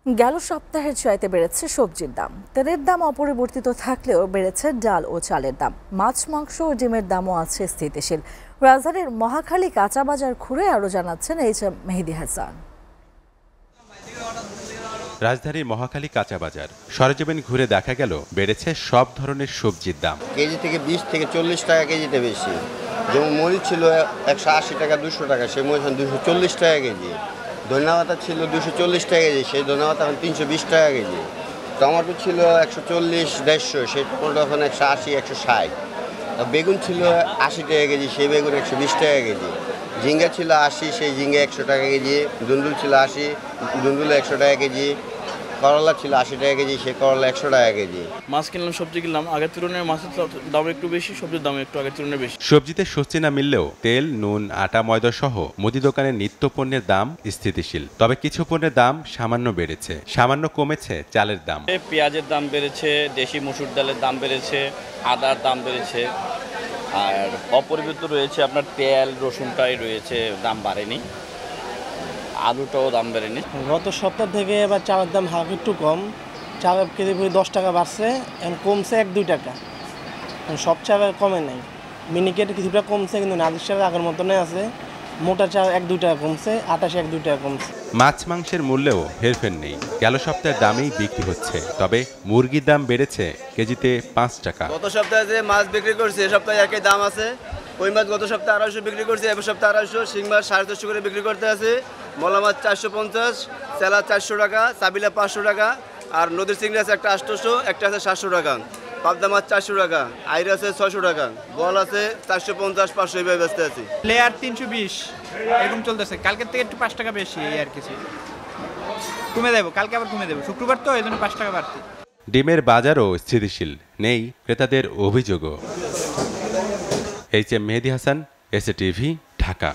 গেল সপ্তাহের চাইতে বেড়েছে সবজির দাম। তেলের দাম অপরিবর্তিত থাকলেও বেড়েছে ডাল ও চালের দাম। মাছ, মাংস ও ডিমের দামও আছে স্থিতিশীল। রাজধানীর মহাখালী কাঁচা বাজার ঘুরে আরও জানাচ্ছেন এইচ.এম. মেহেদী হাসান। রাজধানীর মহাখালী কাঁচা বাজার সরেজমিন ঘুরে দেখা গেল বেড়েছে সব ধরনের সবজির দাম। কেজি থেকে 20 থেকে 40 টাকা কেজিতে বেশি। যেমন মরিচ ছিল 180 টাকা 200 টাকা, সেই মরিচ 240 টাকা কেজি। ধনেপাতা ছিল 240 টাকা কেজি, সেই ধনেপাতা এখন 320 টাকা কেজি। টমেটো ছিল 140 150, সেই টমেটো এখন 180 160। বেগুন ছিল 80 টাকা কেজি, সেই বেগুন 120 টাকা কেজি। ঝিঙ্গা ছিল 80, সেই ঝিঙ্গা 100 টাকা কেজি। দুন্দুল ছিল 80, দুন্দুল 100 টাকা কেজি। করলা ছিল 80 টাকা কেজি, সেই করলা 100 টাকা কেজি। মাছ কিনলাম, সবজি কিনলাম, আগের তুলনায় মাছের দাম একটু বেশি, সবজির দাম একটু আগের তুলনায় বেশি। সবজিতে স্বস্তি না মিললেও তেল, নুন, আটা, ময়দা সহ মুদি দোকানের নিত্য পণ্যের দাম স্থিতিশীল। তবে কিছু পণ্যের দাম সামান্য বেড়েছে, সামান্য কমেছে চালের দাম। পেঁয়াজের দাম বেড়েছে, দেশি মসুর ডালের দাম বেড়েছে, আদার দাম বেড়েছে, আর অপরিবর্তিত রয়েছে আপনার তেল, রসুনটাই রয়েছে, দাম বাড়েনি। আলুটাও দাম বেড়েনি। গত সপ্তাহ থেকে এবার চালের দাম হালকা একটু কম। চালের কেজি 10 টাকা বাড়ছে, এখন কমছে 1-2 টাকা। সব চাল কমে নাই, মিনিকেট কিছুটা কমছে, কিন্তু নাদির চাল আগের মতনই আছে। মোটা চাল 1-2 টাকা কমছে, আটা 1-2 টাকা কমছে। মাছ মাংসের মূল্যেও হেরফের নেই, গেল সপ্তাহের দামেই বিক্রি হচ্ছে। তবে মুরগির দাম বেড়েছে কেজিতে 5 টাকা। গত সপ্তাহে যে মাছ বিক্রি করছে এ সপ্তাহে একই দাম আছে। কই মাছ গত সপ্তাহে 250 বিক্রি করছে, এ সপ্তাহে 250। শিং মাছ 450 করে বিক্রি করতে আছে। মলা মাছ 450, চেলা 400 টাকা, চাবিলা 500 টাকা, আর নদীর চিংড়ি আছে একটা 800, একটা আছে 700 টাকা। পাবদা মাছ 400 টাকা, আইর আছে 600 টাকা, বল আছে 450 500 এইভাবে বেচতে আছি। লেয়ার 320 এরকম চলতেছে। কালকের থেকে একটু 5 টাকা বেশি, এই আর কিছু কমে দেবো, কালকে আবার কমে দেবো, শুক্রবার তো এই জন্য 5 টাকা বাড়তি। ডিমের বাজারও স্থিতিশীল, নেই ক্রেতাদের অভিযোগও। এইচ.এম. মেহেদী হাসান, এসএ টিভি, ঢাকা।